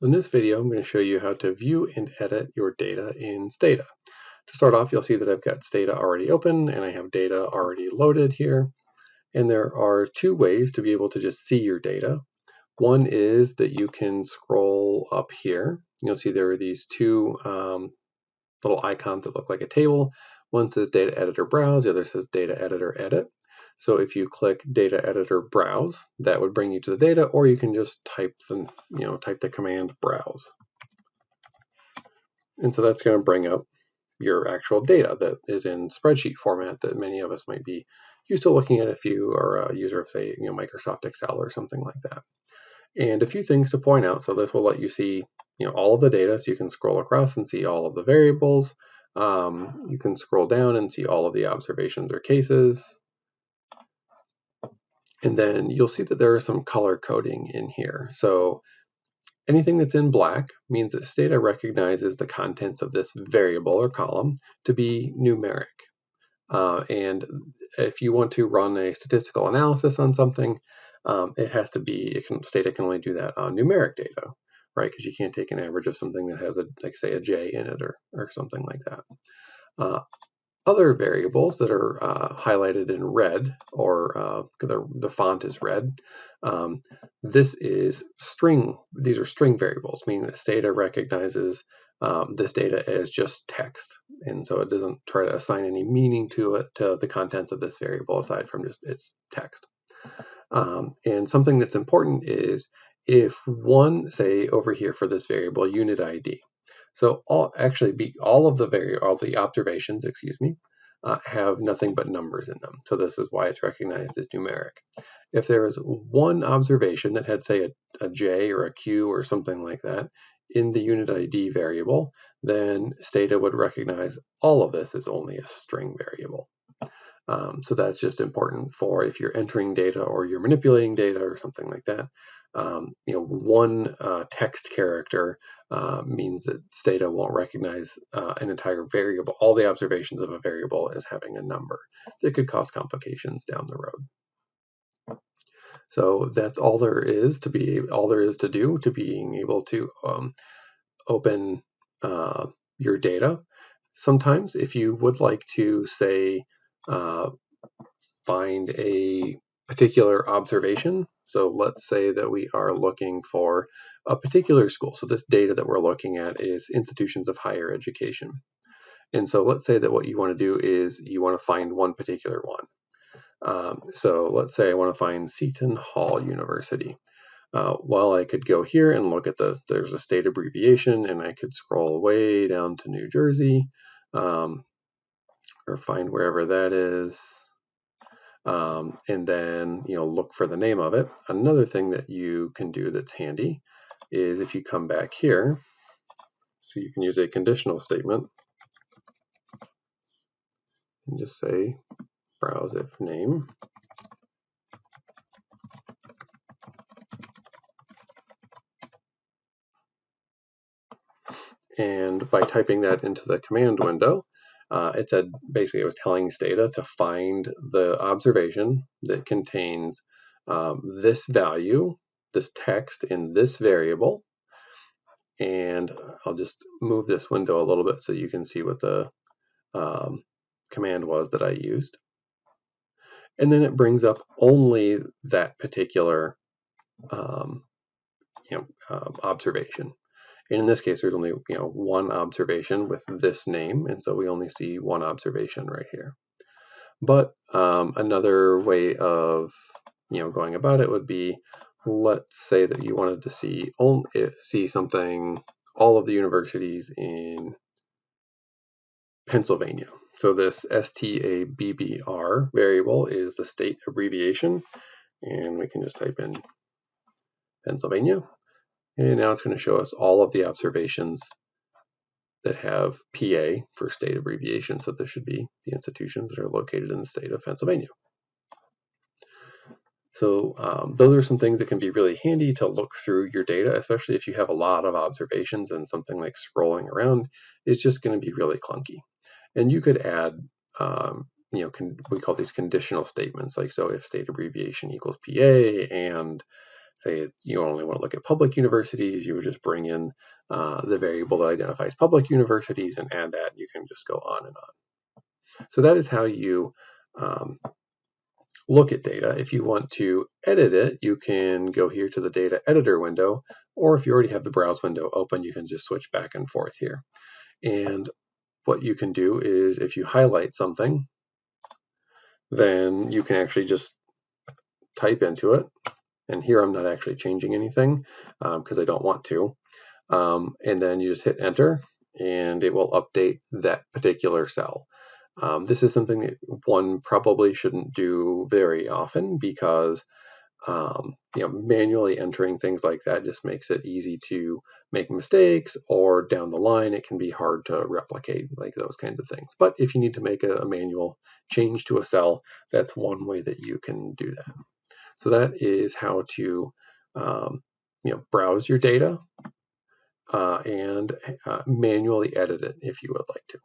In this video, I'm going to show you how to view and edit your data in Stata. To start off, you'll see that I've got Stata already open and I have data already loaded here. And there are two ways to be able to just see your data. One is that you can scroll up here. You'll see there are these two little icons that look like a table. One says Data Editor Browse, the other says Data Editor Edit. So if you click Data Editor Browse, that would bring you to the data, or you can just type the command Browse. And so that's going to bring up your actual data that is in spreadsheet format that many of us might be used to looking at if you are a user of, say, Microsoft Excel or something like that. And a few things to point out. So this will let you see all of the data, so you can scroll across and see all of the variables. You can scroll down and see all of the observations or cases. And then you'll see that there is some color coding in here. So anything that's in black means that Stata recognizes the contents of this variable or column to be numeric. And if you want to run a statistical analysis on something, it has to be, Stata can only do that on numeric data, right? Because you can't take an average of something that has like say a J in it or something like that. Other variables that are highlighted in red, or the font is red, this is string. These are string variables, meaning that Stata recognizes this data as just text, and so it doesn't try to assign any meaning to it, to the contents of this variable, aside from just its text. And something that's important is if one, say over here for this variable, unit ID. So all of the observations, have nothing but numbers in them. So this is why it's recognized as numeric. If there is one observation that had, say, a J or a Q or something like that in the unit ID variable, then Stata would recognize all of this as only a string variable. So that's just important for if you're entering data or you're manipulating data or something like that. One text character means that Stata won't recognize an entire variable, all the observations of a variable, as having a number. That could cause complications down the road. So that's all there is to do to being able to open your data. Sometimes, if you would like to, say, find a particular observation. So let's say that we are looking for a particular school. So this data that we're looking at is institutions of higher education. And so let's say that what you want to do is you want to find one particular one. So let's say I want to find Seton Hall University. Well, I could go here and look at there's a state abbreviation, and I could scroll way down to New Jersey, or find wherever that is. And then look for the name of it. Another thing that you can do that's handy is if you come back here, so you can use a conditional statement and just say browse if name. And by typing that into the command window, it said basically it was telling Stata to find the observation that contains this value, this text in this variable. And I'll just move this window a little bit so you can see what the command was that I used. And then it brings up only that particular observation. And in this case, there's only one observation with this name, and so we only see one observation right here. But another way of going about it would be, let's say that you wanted to see something, all of the universities in Pennsylvania. So this STABBR variable is the state abbreviation, and we can just type in Pennsylvania. And now it's going to show us all of the observations that have PA for state abbreviation. So this should be the institutions that are located in the state of Pennsylvania. So those are some things that can be really handy to look through your data, especially if you have a lot of observations and something like scrolling around is just going to be really clunky. And you could add, we call these conditional statements, like so if state abbreviation equals PA and say you only want to look at public universities, you would just bring in the variable that identifies public universities and add that. You can just go on and on. So that is how you look at data. If you want to edit it, you can go here to the data editor window, or if you already have the browse window open, you can just switch back and forth here. And what you can do is if you highlight something, then you can actually just type into it. And here I'm not actually changing anything because I don't want to. And then you just hit enter and it will update that particular cell. This is something that one probably shouldn't do very often because manually entering things like that just makes it easy to make mistakes, or down the line it can be hard to replicate, like those kinds of things. But if you need to make a manual change to a cell, that's one way that you can do that. So that is how to browse your data and manually edit it if you would like to.